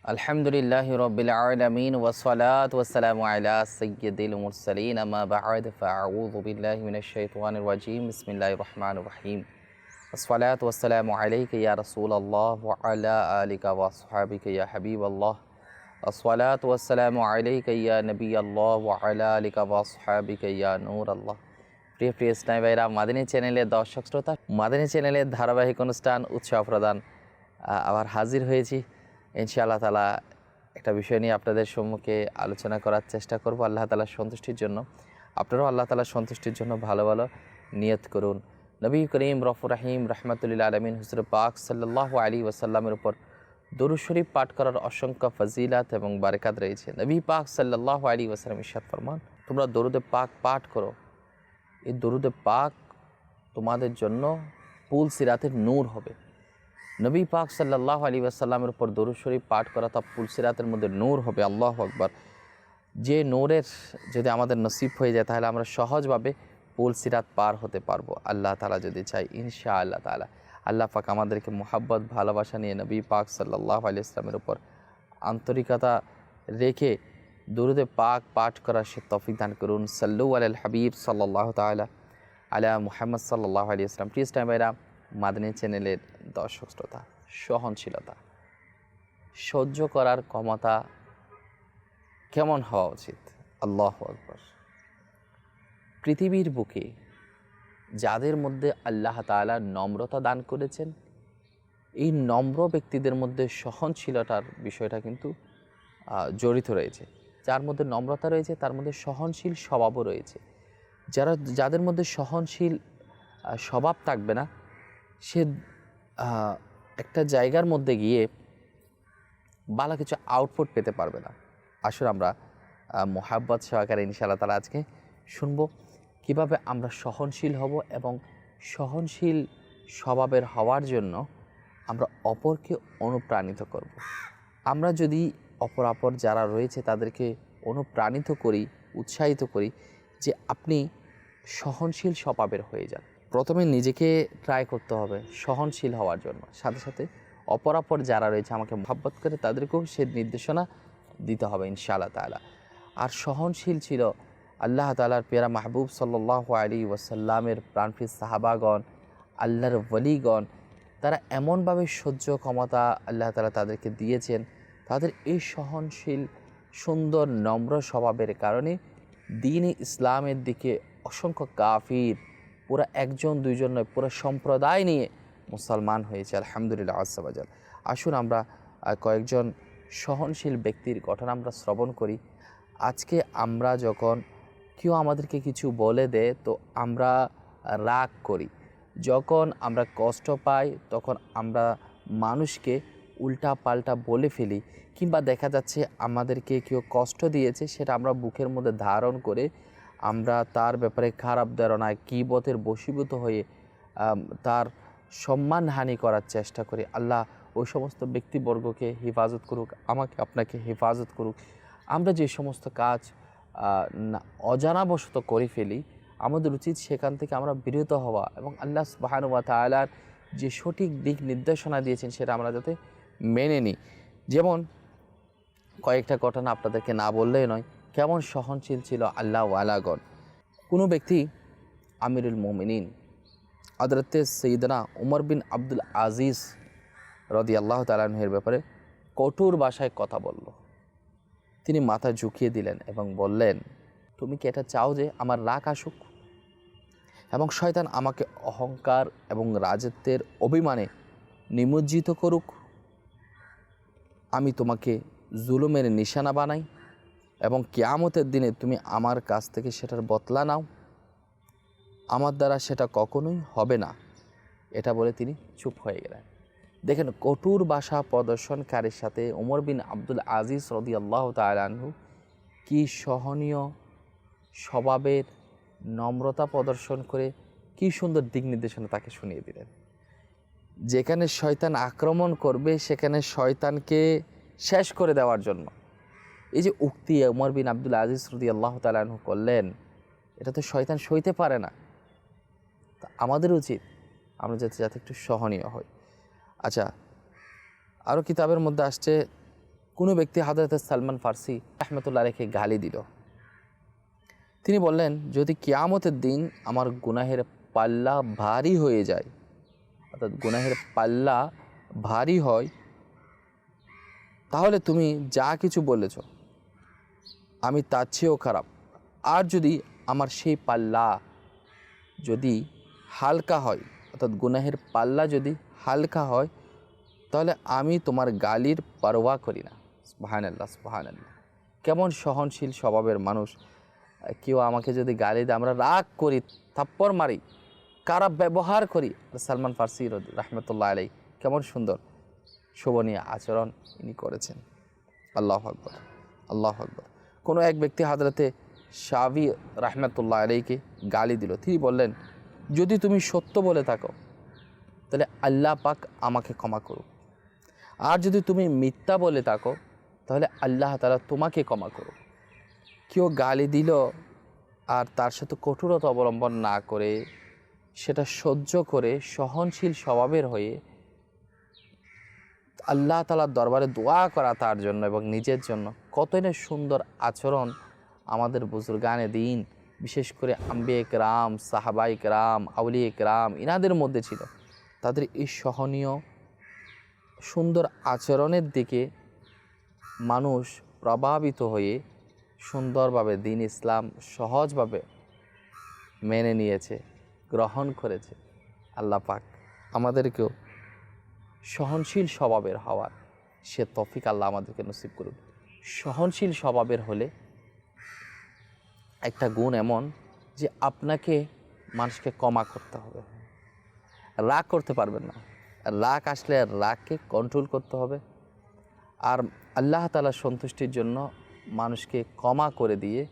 আলহামদুলিল্লাহি রাব্বিল আলামিন ওয়াসসালাতু ওয়াসসালামু আলা সাইয়্যিদিল মুরসালিন আম্মা বা'দ ফাআউযু বিল্লাহি মিনাশ শাইতানির রাজীম বিসমিল্লাহির রহমানির রহিম আসসালাতু ওয়াসসালামু আলাইকা ইয়া রাসূলাল্লাহ ওয়া আলা আলিকা ওয়া আসহাবিকা ইয়া হাবিবাল্লাহ আসসালাতু ওয়াসসালামু আলাইকা ইয়া নবিয়াল্লাহ ওয়া আলা আলিকা ওয়া আসহাবিকা ইয়া নূরাল্লাহ। প্রিয় প্রিয় ইসলামী ভাইরা, মাদানী চ্যানেলের দর্শক শ্রোতা, মাদানী চ্যানেলের ধারাবাহিক অনুষ্ঠান উৎসাহ প্রদান আবার হাজির হয়েছি। ইনশাআল্লাহ তাআলা একটা বিষয় নিয়ে আপনাদের সম্মুখে আলোচনা করার চেষ্টা করব আল্লাহ তাআলার সন্তুষ্টির জন্য। আপনারাও আল্লাহ তাআলার সন্তুষ্টির জন্য ভালো ভালো নিয়ত করুন। নবী করিম রফুর রাহিম রহমাতুল্লিল আলমিন হুজুর পাক সাল্লাল্লাহু আলাইহি ওয়াসাল্লামের উপর দরুদ শরীফ পাঠ করার অসংখ্য ফজিলাত এবং বারাকাত রয়েছে। নবী পাক সাল্লাল্লাহু আলাইহি ওয়াসাল্লাম ইরশাদ ফরমান, তোমরা দরুদে পাক পাঠ করো, এই দরুদে পাক তোমাদের জন্য পুল সিরাতের নূর হবে। নবী পাক সাল্লাল্লাহু আলাইহি ওয়াসাল্লামের উপর দরুদ শরীফ পাঠ করা তা পুল সিরাতের মধ্যে নূর হবে। আল্লাহু আকবার। যে নূরের যদি আমাদের নসিব হয়ে যায় তাহলে আমরা সহজভাবে পুল সিরাত পার হতে পারবো আল্লাহ তাআলা যদি চাই, ইনশাআল্লাহ তাআলা। আল্লাহ পাক আমাদেরকে মোহাব্বত ভালোবাসা নিয়ে নবী পাক সাল্লাল্লাহু আলাইহি ওয়াসাল্লামের উপর আন্তরিকতা রেখে দরুদে পাক পাঠ করার সে তৌফিক দান করুন। সাল্লু আলাল হাবিব সাল্লাল্লাহু তাআলা আলা মুহাম্মদ সাল্লাল্লাহু আলাইহি ওয়াসাল্লাম। প্রিয় ইসলামী ভাইরা, মাদানী চ্যানেলের দর্শক শ্রোতা, সহনশীলতা, সহ্য করার ক্ষমতা কেমন হওয়া উচিত? আল্লাহু আকবার। পৃথিবীর বুকে যাদের মধ্যে আল্লাহ তাআলা নম্রতা দান করেছেন, এই নম্র ব্যক্তিদের মধ্যে সহনশীলতার বিষয়টা কিন্তু জড়িত রয়েছে। যার মধ্যে নম্রতা রয়েছে তার মধ্যে সহনশীল স্বভাবও রয়েছে। যাদের মধ্যে সহনশীল স্বভাব থাকবে না, সে একটা জায়গার মধ্যে গিয়ে ভালো কিছু আউটপুট পেতে পারবে না। আসলে আমরা মোহাব্বত সহকারে ইনশাআল্লাহ তাআলা আজকে শুনবো কিভাবে আমরা সহনশীল হব এবং সহনশীল স্বভাবের হওয়ার জন্য আমরা অপরকে অনুপ্রাণিত করব। আমরা যদি অপর যারা রয়েছে তাদেরকে অনুপ্রাণিত করি, উৎসাহিত করি যে আপনি সহনশীল স্বভাবের হয়ে যান। প্রথমে নিজেকে ট্রাই করতে হবে সহনশীল হওয়ার জন্য, সাথে সাথে অপর যারা রয়েছে আমাকে মহব্বত করে তাদেরকেও সে নির্দেশনা দিতে হবে ইনশাআল্লাহ তাআলা। আর সহনশীল ছিল আল্লাহ তাআলার পেয়ারা মাহবুব সাল্লাল্লাহু আলাইহি ওয়াসাল্লামের প্রাণপ্রিয় সাহাবাগণ, আল্লাহর ওয়ালিগণ। তারা এমনভাবে সহ্য ক্ষমতা আল্লাহ তাআলা তাদেরকে দিয়েছেন, তাদের এই সহনশীল সুন্দর নম্র স্বভাবের কারণে দ্বীন ইসলামের দিকে অসংখ্য কাফির পুরো একজন দুইজন নয়, পুরো সম্প্রদায় নিয়ে মুসলমান হয়েছে আলহামদুলিল্লাহ আজ্জা ওয়াজাল। আসুন আমরা কয়েকজন সহনশীল ব্যক্তির ঘটনা আমরা শ্রবণ করি। আজকে আমরা যখন কেউ আমাদেরকে কিছু বলে দেয় তো আমরা রাগ করি, যখন আমরা কষ্ট পাই তখন আমরা মানুষকে উল্টা পাল্টা বলে ফেলি, কিংবা দেখা যাচ্ছে আমাদেরকে কেউ কষ্ট দিয়েছে সেটা আমরা বুকের মধ্যে ধারণ করে আমরা তার ব্যাপারে খারাপ ধারণায় গীবতের বশীভূত হয়ে তার সম্মানহানি করার চেষ্টা করি। আল্লাহ ওই সমস্ত ব্যক্তিবর্গকে হেফাজত করুক, আমাকে আপনাকে হেফাজত করুক। আমরা যে সমস্ত কাজ অজানাবশত করে ফেলি, আমাদের উচিত সেখান থেকে আমরা বিরত হওয়া এবং আল্লাহ সুবহানাহু ওয়া তাআলার যে সঠিক দিক নির্দেশনা দিয়েছেন সেটা আমরা যাতে মেনে নিই। যেমন কয়েকটা ঘটনা আপনাদেরকে না বললেই নয়, কেমন সহনশীল ছিল আল্লাহ ওয়ালাগণ। কোনো ব্যক্তি আমিরুল মুমিনিন হযরতে সাইয়্যিদনা উমর বিন আব্দুল আজিজ রাদিয়াল্লাহু তাআলা আনহুর ব্যাপারে কঠোর ভাষায় কথা বলল। তিনি মাথা ঝুঁকিয়ে দিলেন এবং বললেন, তুমি কি এটা চাও যে আমার রাগ আসুক এবং শয়তান আমাকে অহংকার এবং রাজত্বের অভিমানে নিমজ্জিত করুক? আমি তোমাকে জুলুমের নিশানা বানাই এবং কিয়ামতের দিনে তুমি আমার কাছ থেকে সেটার বদলা নাও? আমার দ্বারা সেটা কখনোই হবে না। এটা বলে তিনি চুপ হয়ে গেলেন। দেখেন, কঠোর ভাষা প্রদর্শনকারীর সাথে ওমর বিন আব্দুল আজিজ রাদিয়াল্লাহু তাআলা আনহু কি সহনীয় স্বভাবের নম্রতা প্রদর্শন করে কি সুন্দর দিক নির্দেশনা তাকে শুনিয়ে দিলেন। যেখানে শয়তান আক্রমণ করবে সেখানে শয়তানকে শেষ করে দেওয়ার জন্য এই যে উক্তি ওমর বিন আব্দুল আজিজ রাদিয়াল্লাহু তাআলা আনহু করলেন, এটা তো শয়তান সইতে পারে না। তা আমাদের উচিত আমরা যাতে একটু সহনীয় হই। আচ্ছা, আরও কিতাবের মধ্যে আসছে কোনো ব্যক্তি হযরত সালমান ফার্সি রাহমাতুল্লাহ আলাইহি গালি দিল। তিনি বললেন, যদি কিয়ামতের দিন আমার গুনাহের পাল্লা ভারী হয়ে যায়, অর্থাৎ গুনাহের পাল্লা ভারী হয়, তাহলে তুমি যা কিছু বলেছ আমি তার চেয়েও খারাপ। আর যদি আমার সেই পাল্লা যদি হালকা হয়, অর্থাৎ গুনাহের পাল্লা যদি হালকা হয়, তাহলে আমি তোমার গালির পরোয়া করি না। সুবহানাল্লাহ, সুবহানাল্লাহ। কেমন সহনশীল স্বভাবের মানুষ। কেউ আমাকে যদি গালি দেয়, আমরা রাগ করি, থাপ্পড় মারি, খারাপ ব্যবহার করি। সালমান ফার্সি রাহমাতুল্লাহ আলাইহি কেমন সুন্দর শোভনীয় আচরণ ইনি করেছেন। আল্লাহু আকবার, আল্লাহু আকবার। কোনো এক ব্যক্তি হযরতে শাফি রাহমাতুল্লাহ আলাইহিকে গালি দিল। তিনি বললেন, যদি তুমি সত্য বলে থাকো তাহলে আল্লাহ পাক আমাকে ক্ষমা করুক, আর যদি তুমি মিথ্যা বলে থাকো তাহলে আল্লাহ তাআলা তোমাকে ক্ষমা করুক। কেউ গালি দিল আর তার সাথে কঠোরতা অবলম্বন না করে, সেটা সহ্য করে সহনশীল স্বভাবের হয়ে আল্লাহ তাআলার দরবারে দোয়া করা তার জন্য এবং নিজের জন্য, কতই না সুন্দর আচরণ আমাদের বুজুর্গানে দিন, বিশেষ করে আম্বিয়ে কেরাম, সাহাবায়ে কেরাম, আউলিয়ে কেরাম ইনাদের মধ্যে ছিল। তাদের এই সহনীয় সুন্দর আচরণের দিকে মানুষ প্রভাবিত হয়ে সুন্দরভাবে দ্বীন ইসলাম সহজভাবে মেনে নিয়েছে, গ্রহণ করেছে। আল্লাহ পাক আমাদেরকেও সহনশীল স্বভাবের হওয়ার সে তৌফিক আল্লাহ আমাদেরকে নসিব করুন। সহনশীল স্বভাবের হলে একটা গুণ এমন যে আপনাকে মানুষকে ক্ষমা করতে হবে, রাগ করতে পারবেন না। রাগ আসলে রাগকে কন্ট্রোল করতে হবে। আর আল্লাহ তাআলার সন্তুষ্টির জন্য মানুষকে ক্ষমা করে দিয়ে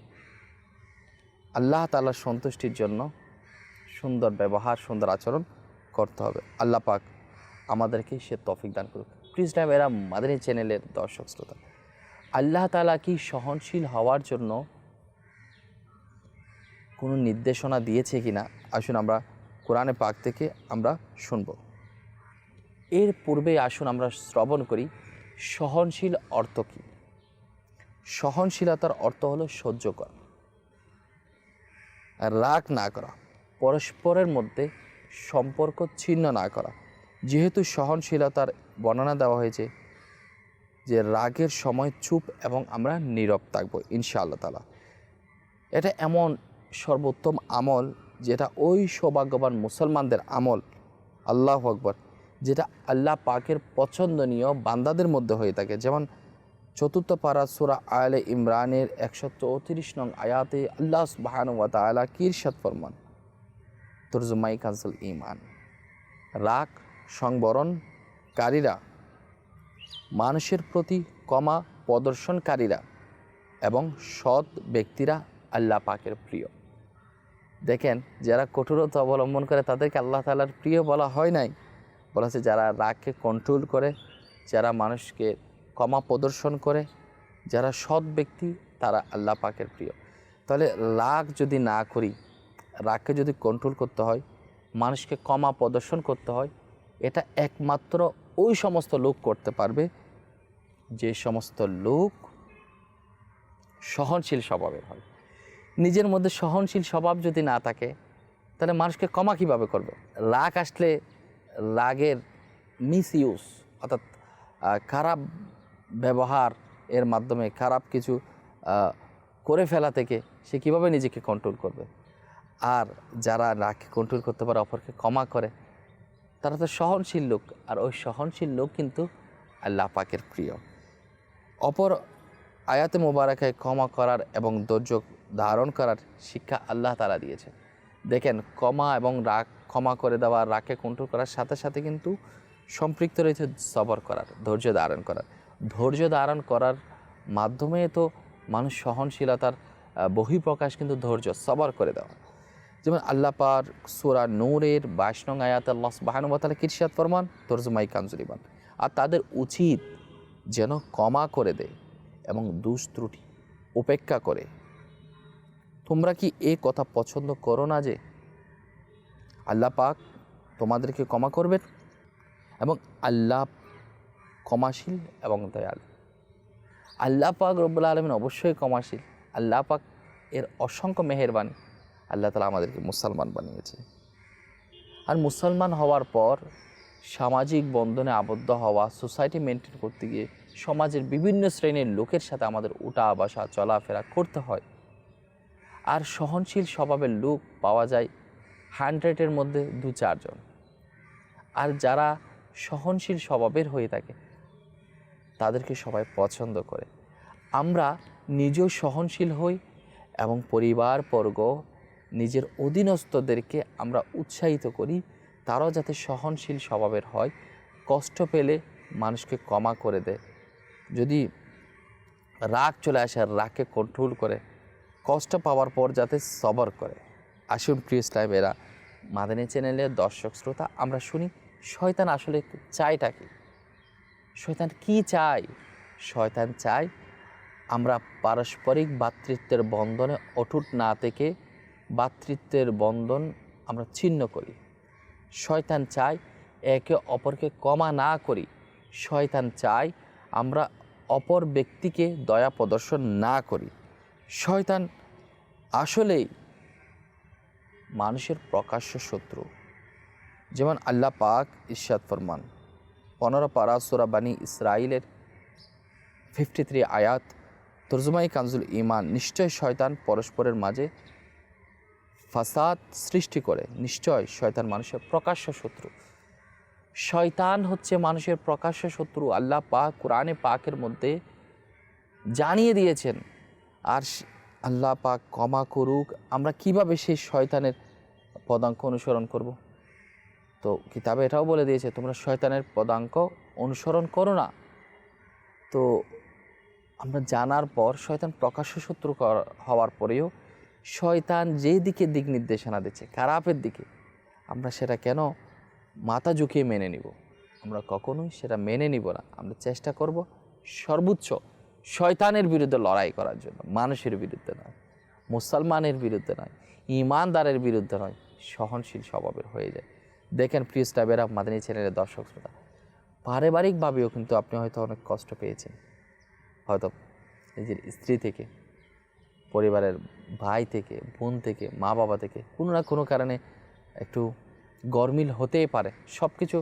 আল্লাহ তাআলার সন্তুষ্টির জন্য সুন্দর ব্যবহার, সুন্দর আচরণ করতে হবে। আল্লাহ পাক আমাদেরকে সে তৌফিক দান করুক। প্লিজ টাইম এরা মাদানী চ্যানেলের দর্শক শ্রোতা, আল্লাহ তাআলা কি সহনশীল হওয়ার জন্য কোনো নির্দেশনা দিয়েছে কিনা, আসুন আমরা কোরআনে পাক থেকে আমরা শুনব। এর পূর্বে আসুন আমরা শ্রবণ করি সহনশীল অর্থ কী। সহনশীলতার অর্থ হলো সহ্য করা, রাগ না করা, পরস্পরের মধ্যে সম্পর্ক ছিন্ন না করা। যেহেতু সহনশীলতার বর্ণনা দেওয়া হয়েছে যে রাগের সময় চুপ এবং আমরা নীরব থাকবো ইনশাআল্লাহ তাআলা। এটা এমন সর্বোত্তম আমল যেটা ওই সৌভাগ্যবান মুসলমানদের আমল, আল্লাহু আকবার, যেটা আল্লাহ পাকের পছন্দনীয় বান্দাদের মধ্যে হয়ে থাকে। যেমন চতুর্থ পারা সূরা আলে ইমরানের 134 নং আয়াতে আল্লাহ সুবহানাহু ওয়া তাআলা কি ইরশাদ ফরমান, তরজমাই কানসুল ঈমান, রাগ সংবরণকারীরা, মানুষের প্রতি ক্ষমা প্রদর্শনকারীরা এবং সৎ ব্যক্তিরা আল্লাহ পাকের প্রিয়। দেখেন, যারা কঠোরতা অবলম্বন করে তাদেরকে আল্লাহ তাআলার প্রিয় বলা হয় নাই, বলা হচ্ছে যারা রাগকে কন্ট্রোল করে, যারা মানুষকে ক্ষমা প্রদর্শন করে, যারা সৎ ব্যক্তি, তারা আল্লাহ পাকের প্রিয়। তাহলে রাগ যদি না করি, রাগকে যদি কন্ট্রোল করতে হয়, মানুষকে ক্ষমা প্রদর্শন করতে হয়, এটা একমাত্র ওই সমস্ত লোক করতে পারবে যে সমস্ত লোক সহনশীল স্বভাবের হয়। নিজের মধ্যে সহনশীল স্বভাব যদি না থাকে, তাহলে মানুষকে ক্ষমা কীভাবে করবে? রাগ আসলে রাগের মিসইউজ, অর্থাৎ খারাপ ব্যবহার এর মাধ্যমে খারাপ কিছু করে ফেলা থেকে সে কীভাবে নিজেকে কন্ট্রোল করবে? আর যারা রাগকে কন্ট্রোল করতে পারে, অপরকে ক্ষমা করে, তারা তো সহনশীল লোক। আর ওই সহনশীল লোক কিন্তু আল্লাহ পাকের প্রিয়। অপর আয়াতে মোবারকায় ক্ষমা করার এবং ধৈর্য ধারণ করার শিক্ষা আল্লাহ তাআলা দিয়েছেন। দেখেন, ক্ষমা এবং রাগ, ক্ষমা করে দেওয়া, রাগকে কন্ট্রোল করার সাথে সাথে কিন্তু সম্পৃক্ত রয়েছে সবর করার, ধৈর্য ধারণ করার। ধৈর্য ধারণ করার মাধ্যমে তো মানুষ সহনশীলতার বহিঃপ্রকাশ কিন্তু ধৈর্য, সবর করে দেওয়া। যেমন আল্লাহ পাক সূরা নূরের 22 নং আয়াতে আল্লাহ সুবহানাহু ওয়া তাআলা কি ইরশাদ ফরমান, তরজমাই কানজুল ঈমান, আর তাদের উচিত যেন ক্ষমা করে দেয় এবং দোষ ত্রুটি উপেক্ষা করে। তোমরা কি এই কথা পছন্দ করো না যে আল্লাহ পাক তোমাদেরকে ক্ষমা করবেন? এবং আল্লাহ ক্ষমাশীল এবং দয়ালু। আল্লাহ পাক রব্বুল আলামিন অবশ্যই ক্ষমাশীল। আল্লাহ পাক এর অসংখ্য মেহেরবানি, আল্লাহ তাআলা আমাদেরকে মুসলমান বানিয়েছে। আর মুসলমান হওয়ার পর সামাজিক বন্ধনে আবদ্ধ হওয়া, সোসাইটি মেনটেন করতে গিয়ে সমাজের বিভিন্ন শ্রেণীর লোকের সাথে আমাদের উঠা বসা চলাফেরা করতে হয়। আর সহনশীল স্বভাবের লোক পাওয়া যায় 100-এর মধ্যে 2-4 জন। আর যারা সহনশীল স্বভাবের হয়ে থাকে তাদেরকে সবাই পছন্দ করে। আমরা নিজেও সহনশীল হই এবং পরিবারবর্গ, নিজের অধীনস্থদেরকে আমরা উৎসাহিত করি তারাও যাতে সহনশীল স্বভাবের হয়, কষ্ট পেলে মানুষকে ক্ষমা করে দেয়, যদি রাগ চলে আসে আর রাগকে কন্ট্রোল করে, কষ্ট পাওয়ার পর যাতে সবর করে। আসুন প্রিয় ইসলামেরা, মাদানী চ্যানেলের দর্শক শ্রোতা, আমরা শুনি শয়তান আসলে চায়টা কি? শয়তান কি চায়? শয়তান চায় আমরা পারস্পরিক ভ্রাতৃত্বের বন্ধনে অটুট না থেকে ভ্রাতৃত্বের বন্ধন আমরা ছিন্ন করি। শয়তান চায় একে অপরকে ক্ষমা না করি। শয়তান চায় আমরা অপর ব্যক্তিকে দয়া প্রদর্শন না করি। শয়তান আসলেই মানুষের প্রকাশ্য শত্রু। যেমন আল্লাহ পাক ইরশাদ ফরমান 15 পারা সূরা বানী ইসরাইলের 53 আয়াত, তরজমাই কানজুল ঈমান, নিশ্চয় শয়তান পরস্পরের মাঝে ফাসাদ সৃষ্টি করে। নিশ্চয় শয়তান মানুষের প্রকাশ্য শত্রু। শয়তান হচ্ছে মানুষের প্রকাশ্য শত্রু। আল্লাহ পাক কোরআনে পাকের মধ্যে জানিয়ে দিয়েছেন। আর আল্লাহ পাক ক্ষমা করুক, আমরা কিভাবে সেই শয়তানের পদাঙ্ক অনুসরণ করব? তো কিতাবে এটাও বলে দিয়েছে তোমরা শয়তানের পদাঙ্ক অনুসরণ করো না। তো আমরা জানার পর শয়তান প্রকাশ্য শত্রু হওয়ার পরেও শয়তান যেই দিকে দিক নির্দেশনা দিচ্ছে খারাপের দিকে, আমরা সেটা কেন মাথা ঝুঁকিয়ে মেনে নিব? আমরা কখনোই সেটা মেনে নিব না। আমরা চেষ্টা করব সর্বোচ্চ শয়তানের বিরুদ্ধে লড়াই করার জন্য, মানুষের বিরুদ্ধে নয়, মুসলমানের বিরুদ্ধে নয়, ঈমানদারের বিরুদ্ধে নয়, সহনশীল স্বভাবের হয়ে যায়। দেখেন প্রিয় ইসলামেরা, মাদানী চ্যানেলের দর্শক শ্রোতা, পারিবারিকভাবেও কিন্তু আপনি হয়তো অনেক কষ্ট পেয়েছেন। হয়তো নিজের স্ত্রী থেকে, পরিবারের ভাই থেকে, বোন থেকে, মা বাবা থেকে কোনো না কোনো কারণে একটু গরমিল হতেই পারে। সব কিছু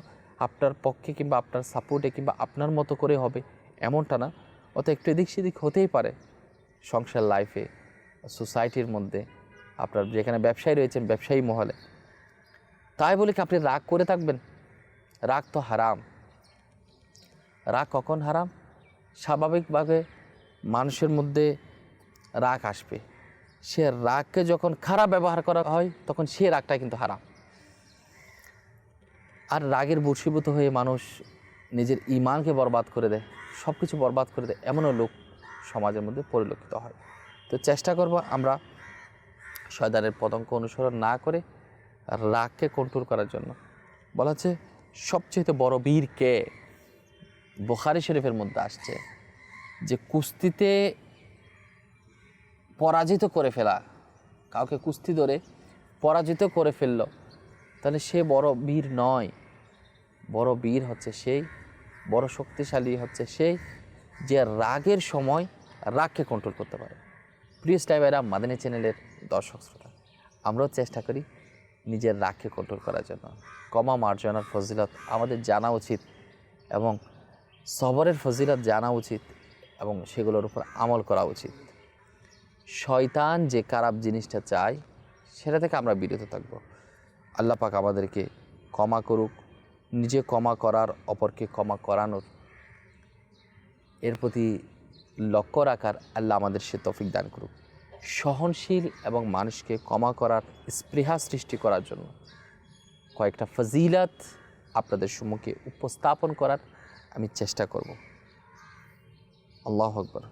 আপনার পক্ষে কিংবা আপনার সাপোর্টে কিংবা আপনার মতো করে হবে এমনটা না, অত একটু এদিক সেদিক হতেই পারে সংসার লাইফে, সোসাইটির মধ্যে, আপনার যেখানে ব্যবসায়ী রয়েছেন ব্যবসায়ী মহলে। তাই বলে কি আপনি রাগ করে থাকবেন? রাগ তো হারাম। রাগ কখন হারাম? স্বাভাবিকভাবে মানুষের মধ্যে রাগ আসবে, সে রাগকে যখন খারাপ ব্যবহার করা হয় তখন সে রাগটা কিন্তু হারাম। আর রাগের বশীভূত হয়ে মানুষ নিজের ঈমানকে বরবাদ করে দেয়, সব কিছু বরবাদ করে দেয়, এমনও লোক সমাজের মধ্যে পরিলক্ষিত হয়। তো চেষ্টা করব আমরা শয়তানের পদাঙ্ক অনুসরণ না করে রাগকে কন্ট্রোল করার জন্য। বলা হচ্ছে সবচেয়ে বড় বীর কে? বুখারী শরীফের মধ্যে আসছে যে কুস্তিতে পরাজিত করে ফেলা, কাউকে কুস্তি ধরে পরাজিত করে ফেললো, তাহলে সে বড় বীর নয়। বড় বীর হচ্ছে সেই, বড় শক্তিশালী হচ্ছে সেই যে রাগের সময় রাগকে কন্ট্রোল করতে পারে। প্রিয় স্টাইভাইরা, মাদানী চ্যানেলের দর্শক শ্রোতা, আমরাও চেষ্টা করি নিজের রাগকে কন্ট্রোল করার জন্য। ক্ষমা মার্জনার ফজিলত আমাদের জানা উচিত এবং সবরের ফজিলত জানা উচিত এবং সেগুলোর উপর আমল করা উচিত। শয়তান যে খারাপ জিনিসটা চায় সেটা থেকে আমরা বিরত থাকব। আল্লাহ পাক আমাদেরকে ক্ষমা করুক, নিজে ক্ষমা করার, অপরকে ক্ষমা করানোর, এর প্রতি লক্ষ্য রাখার আল্লাহ আমাদের সে তৌফিক দান করুক। সহনশীল এবং মানুষকে ক্ষমা করার স্পৃহা সৃষ্টি করার জন্য কয়েকটা ফজিলত আপনাদের সম্মুখে উপস্থাপন করার আমি চেষ্টা করব। আল্লাহু আকবার।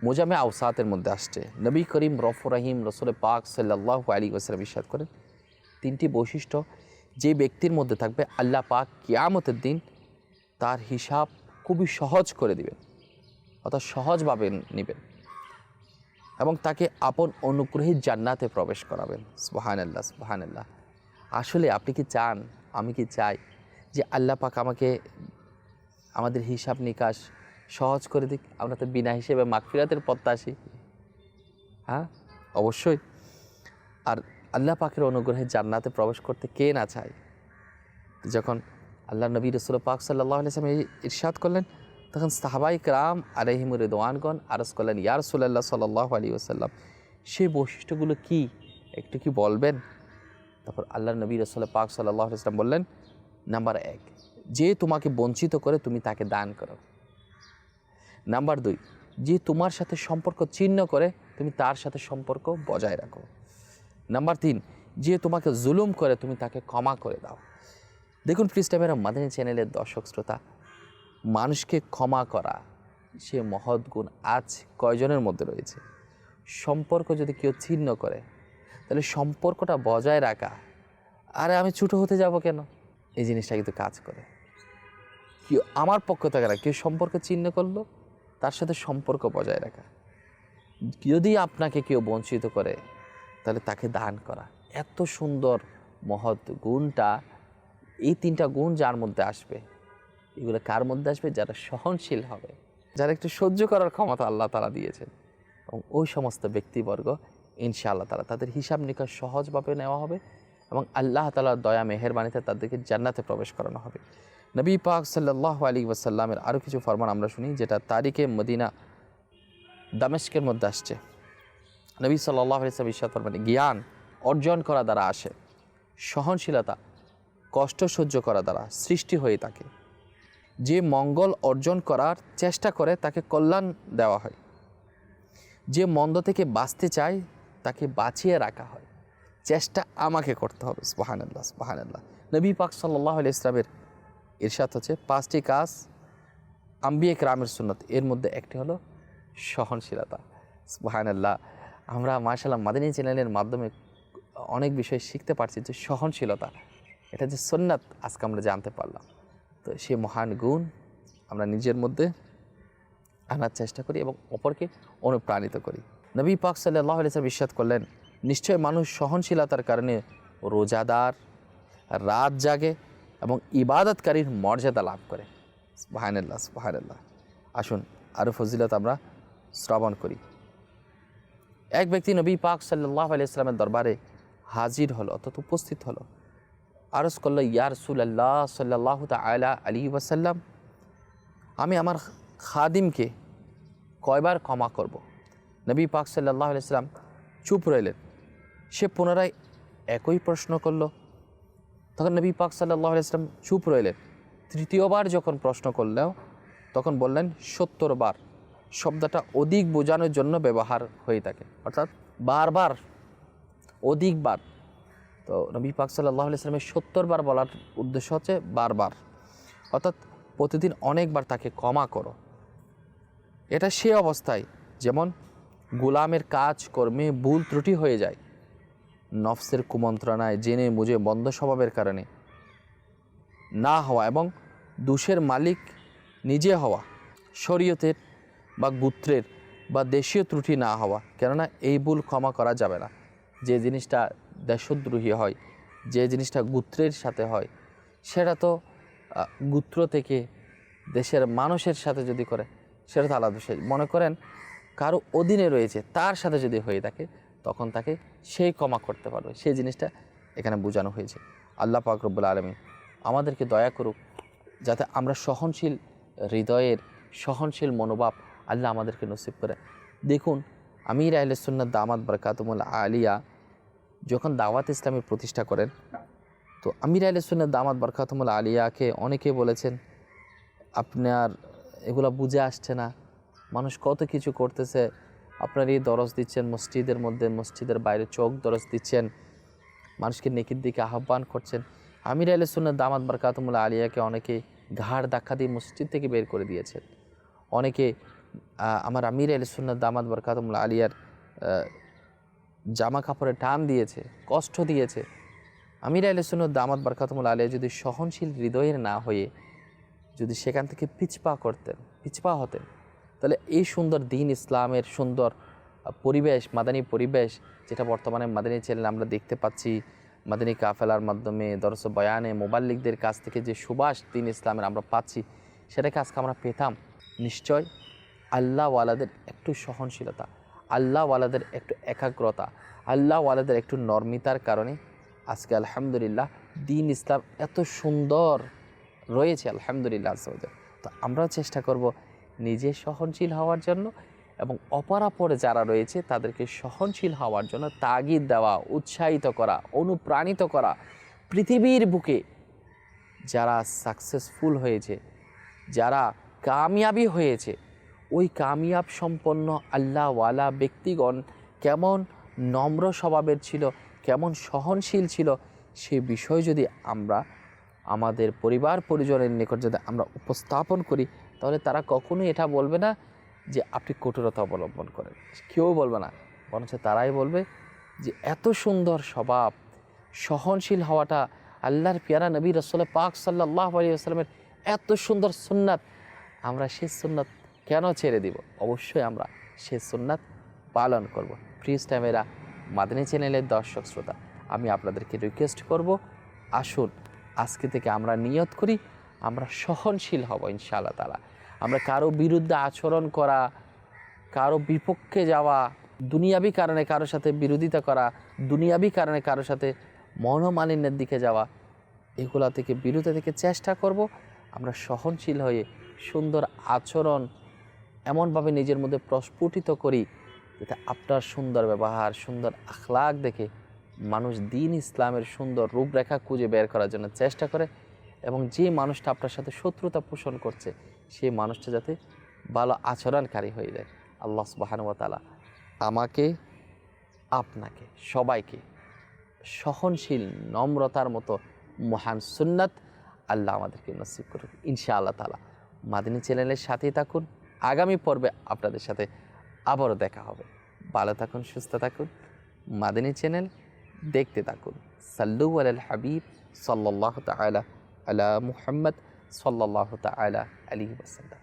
মুজামে আওসাতের মধ্যে আসছে, নবী করিম রফুর রহিম রসুল পাক সাল্লাল্লাহু আলাইহি ওয়াসাল্লাম ইরশাদ করেন, 3টি বৈশিষ্ট্য যে ব্যক্তির মধ্যে থাকবে আল্লাহ পাক কিয়ামতের দিন তার হিসাব খুবই সহজ করে দিবেন, অর্থাৎ সহজভাবে নেবেন এবং তাকে আপন অনুগ্রহে জান্নাতে প্রবেশ করাবেন। সুবহানাল্লাহ, সুবহানাল্লাহ। আসলে আপনি কি চান, আমি কি চাই যে আল্লাহ পাক আমাকে আমাদের হিসাব নিকাশ সহজ করে দিক, আমরা তো বিনা হিসেবে মাগফিরাতের প্রত্যাশী। হ্যাঁ, অবশ্যই। আর আল্লাহ পাকের অনুগ্রহে জান্নাতে প্রবেশ করতে কে না চায়। যখন আল্লাহ নবী রাসূল পাক সাল্লাল্লাহু আলাইহি ওয়াসাল্লাম ইরশাদ করলেন, তখন সাহাবাই কেরাম আলাইহিমুর রিদওয়ানগণ আরজ করলেন, ইয়া রাসূলুল্লাহ সাল্লাল্লাহু আলাইহি ওয়াসাল্লাম, সেই বৈশিষ্ট্যগুলো কি, একটু কি বলবেন? তারপর আল্লাহ নবী রাসূল পাক সাল্লাল্লাহু আলাইহি ওয়াসাল্লাম বললেন, নাম্বার 1, যে তোমাকে বঞ্চিত করে তুমি তাকে দান করো। নাম্বার 2, যে তোমার সাথে সম্পর্ক ছিন্ন করে তুমি তার সাথে সম্পর্ক বজায় রাখো। নাম্বার 3, যে তোমাকে জুলুম করে তুমি তাকে ক্ষমা করে দাও। দেখুন প্লিজ টাইমের মাদানী চ্যানেলের দর্শক শ্রোতা, মানুষকে ক্ষমা করা সে মহৎ গুণ আজ কয়জনের মধ্যে রয়েছে? সম্পর্ক যদি কেউ ছিন্ন করে তাহলে সম্পর্কটা বজায় রাখা, আরে আমি ছোটো হতে যাব কেন, এই জিনিসটা কিন্তু কাজ করে। কেউ আমার পক্ষ থেকে না, কেউ সম্পর্ক ছিন্ন করলো তার সাথে সম্পর্ক বজায় রাখা। যদি আপনাকে কেউ বঞ্চিত করে তাহলে তাকে দান করা, এত সুন্দর মহৎ গুণটা, এই 3টা গুণ যার মধ্যে আসবে, এগুলো কার মধ্যে আসবে? যারা সহনশীল হবে, যারা একটু সহ্য করার ক্ষমতা আল্লাহ তাআলা দিয়েছেন, এবং ওই সমস্ত ব্যক্তিবর্গ ইনশাআল্লাহ তাআলা তাদের হিসাব নিকাশ সহজভাবে নেওয়া হবে এবং আল্লাহ তাআলার দয়া মেহেরবানিতে তাদেরকে জান্নাতে প্রবেশ করানো হবে। নবী পাক সাল্লাল্লাহু আলাইহি ওয়াসাল্লামের আরও কিছু ফরমান আমরা শুনি, যেটা তারিখে মদিনা দামেস্কের মধ্যে আসছে। নবী সাল্লাল্লাহু আলাইহি ওয়াসাল্লাম ইরশাদ ফরমান, জ্ঞান অর্জন করা দ্বারা আসে, সহনশীলতা কষ্ট সহ্য করা দ্বারা সৃষ্টি হয়ে থাকে। যে মঙ্গল অর্জন করার চেষ্টা করে তাকে কল্যাণ দেওয়া হয়, যে মন্দ থেকে বাঁচতে চায় তাকে বাঁচিয়ে রাখা হয়। চেষ্টা আমাকে করতে হবে। সুবহানাল্লাহ, সুবহানাল্লাহ। নবী পাক সাল্লাল্লাহু আলাইহি ওয়াসাল্লামের ইরশাদ হচ্ছে 5টি কাজ আম্বিয়া কেরামের সুন্নত, এর মধ্যে একটি হলো সহনশীলতা। সুবহানাল্লাহ। আমরা মাশাআল্লাহ মাদানী চ্যানেলের মাধ্যমে অনেক বিষয় শিখতে পারছি, যে সহনশীলতা এটা যে সুন্নাত আজকে আমরা জানতে পারলাম। তো সে মহান গুণ আমরা নিজের মধ্যে আনার চেষ্টা করি এবং অপরকে অনুপ্রাণিত করি। নবী পাক সাল্লাল্লাহু আলাইহি ওয়াসাল্লাম ইরশাদ করলেন, নিশ্চয় মানুষ সহনশীলতার কারণে রোজাদার, রাত জাগে এবং ইবাদতকারীর মর্যাদা লাভ করে। সুবহানাল্লাহ, সুবহানাল্লাহ। আসুন আরও ফজিলত আমরা শ্রবণ করি। এক ব্যক্তি নবী পাক সাল্লাল্লাহু আলাইহি ওয়াসাল্লামের দরবারে হাজির হলো, অর্থাৎ উপস্থিত হলো। আরজ করল, ইয়া রাসূলুল্লাহ সাল্লাল্লাহু তাআলা আলাইহি ওয়াসাল্লাম, আমি আমার খাদিমকে কয়বার ক্ষমা করব? নবী পাক সাল্লাল্লাহু আলাইহি ওয়াসাল্লাম চুপ রইলেন। সে পুনরায় একই প্রশ্ন করল। তখন নবী পাক সাল্লাল্লাহু আলাইহি ওয়াসাল্লাম চুপ রইলেন। তৃতীয়বার যখন প্রশ্ন করলেও তখন বললেন 70 বার। শব্দটা অধিক বোঝানোর জন্য ব্যবহার হয়ে থাকে, অর্থাৎ বারবার, অধিকবার। তো নবী পাক সাল্লাল্লাহু আলাইহি ওয়াসাল্লামের 70 বার বলার উদ্দেশ্য হচ্ছে বারবার, অর্থাৎ প্রতিদিন অনেকবার তাকে ক্ষমা করো। এটা সে অবস্থায় যেমন গোলামের কাজ কর্মে ভুল ত্রুটি হয়ে যায়, নফসের কুমন্ত্রণায় জেনে বুঝে বন্ধ স্বভাবের কারণে না হওয়া এবং দোষের মালিক নিজে হওয়া, শরীয়তের বা গোত্রের বা দেশীয় ত্রুটি না হওয়া, কেননা এই ভুল ক্ষমা করা যাবে না। যে জিনিসটা দেশদ্রোহী হয়, যে জিনিসটা গোত্রের সাথে হয়, সেটা তো গোত্র থেকে দেশের মানুষের সাথে যদি করে সেটা তো আলাদা বিষয়। মনে করেন কারো অধীনে রয়েছে, তার সাথে যদি হয়ে থাকে তখন তাকে সেই ক্ষমা করতে পারবে, সেই জিনিসটা এখানে বোঝানো হয়েছে। আল্লাহ পাক রব্বুল আলামিন আমাদেরকে দয়া করুক, যাতে আমরা সহনশীল হৃদয়ের, সহনশীল মনোভাব আল্লাহ আমাদেরকে নসিব করে। দেখুন, আমির আহলে সুন্নাত দামাত বরকাতুহুল আলিয়া যখন দাওয়াত ইসলামের প্রতিষ্ঠা করেন, তো আমির আহলে সুন্নাত দামাত বরকাতুহুল আলিয়াকে অনেকে বলেছেন, আপনার এগুলো বুঝে আসছে না, মানুষ কত কিছু করতেছে, আপনার এই দরজ দিচ্ছেন মসজিদের মধ্যে, মসজিদের বাইরে চোখ দরজ দিচ্ছেন, মানুষকে নেকির দিকে আহ্বান করছেন। আমির আহলে সুন্নাত দামাত বরকাতুহুল আলিয়াকে অনেকে ঘাড় ধাক্কা দিয়ে মসজিদ থেকে বের করে দিয়েছেন। অনেকে আমার আমির আহলে সুন্নাত দামাত বরকাতুহুল আলিয়ার জামা কাপড়ে টান দিয়েছে, কষ্ট দিয়েছে। আমির আহলে সুন্নাত দামাত বরকাতুহুল আলিয়া যদি সহনশীল হৃদয়ের না হয়ে যদি সেখান থেকে পিছপা হতেন, তাহলে এই সুন্দর দিন ইসলামের সুন্দর পরিবেশ, মাদানী পরিবেশ, যেটা বর্তমানে মাদানী চ্যানেল আমরা দেখতে পাচ্ছি, মাদানী কাফেলার মাধ্যমে দরস বয়ানে মোবাল্লিকদের কাছ থেকে যে সুবাস দিন ইসলামের আমরা পাচ্ছি, সেটাকে আজকে আমরা পেতাম। নিশ্চয় আল্লাহওয়ালাদের একটু সহনশীলতা, আল্লাহওয়ালাদের একটু একাগ্রতা, আল্লাহওয়ালাদের একটু নর্মিতার কারণে আজকে আলহামদুলিল্লাহ দিন ইসলাম এত সুন্দর রয়েছে আলহামদুলিল্লাহ আজকে। তো আমরাও চেষ্টা করব নিজে সহনশীল হওয়ার জন্য এবং অপরাপরে যারা রয়েছে তাদেরকে সহনশীল হওয়ার জন্য তাগিদ দেওয়া, উৎসাহিত করা, অনুপ্রাণিত করা। পৃথিবীর বুকে যারা সাকসেসফুল হয়েছে, যারা কামিয়াবি হয়েছে, ওই কামিয়াব সম্পন্ন আল্লাহওয়ালা ব্যক্তিগণ কেমন নম্র স্বভাবের ছিল, কেমন সহনশীল ছিল, সে বিষয় যদি আমরা আমাদের পরিবার পরিজনের নিকট যদি আমরা উপস্থাপন করি, তাহলে তারা কখনোই এটা বলবে না যে আপনি কঠোরতা অবলম্বন করেন। কেউ বলবে না, বরঞ্চ তারাই বলবে যে এত সুন্দর স্বভাব, সহনশীল হওয়াটা আল্লাহর পেয়ারা নবী রাসূল পাক সাল্লাল্লাহু আলাইহি ওয়াসাল্লামের এত সুন্দর সুন্নাত, আমরা সে সুন্নাত কেন ছেড়ে দিব? অবশ্যই আমরা সে সুন্নাত পালন করব। ফ্রিজ টাইমেরা মাদানী চ্যানেলের দর্শক শ্রোতা, আমি আপনাদেরকে রিকোয়েস্ট করব, আসুন আজকে থেকে আমরা নিয়ত করি আমরা সহনশীল হব ইনশাআল্লাহ তাআলা। আমরা কারো বিরুদ্ধে আচরণ করা, কারো বিপক্ষে যাওয়া, দুনিয়াবি কারণে কারোর সাথে বিরোধিতা করা, দুনিয়াবি কারণে কারোর সাথে মনোমালিন্যের দিকে যাওয়া, এগুলা থেকে বিরত থেকে চেষ্টা করব আমরা সহনশীল হয়ে সুন্দর আচরণ এমনভাবে নিজের মধ্যে প্রস্ফুটিত করি যাতে আপনার সুন্দর ব্যবহার, সুন্দর আখলাক দেখে মানুষ দিন ইসলামের সুন্দর রূপরেখা খুঁজে বের করার জন্য চেষ্টা করে এবং যে মানুষটা আপনার সাথে শত্রুতা পোষণ করছে সেই মানুষটা যাতে ভালো আচরণকারী হয়ে যায়। আল্লাহ সুবহানাহু ওয়া তাআলা আমাকে, আপনাকে, সবাইকে সহনশীল নম্রতার মতো মহান সুন্নাত আল্লাহ আমাদেরকে নসিব করুন ইনশাআল্লাহ তাআলা। মাদানী চ্যানেলের সাথেই থাকুন, আগামী পর্বে আপনাদের সাথে আবারও দেখা হবে। ভালো থাকুন, সুস্থ থাকুন, মাদানী চ্যানেল দেখতে থাকুন। সাল্লু আলাল হাবিব সাল্লাল্লাহু তাআলা আলা মুহাম্মদ সাল্লাল্লাহু তাআলা আলাইহি ওয়াসাল্লাম।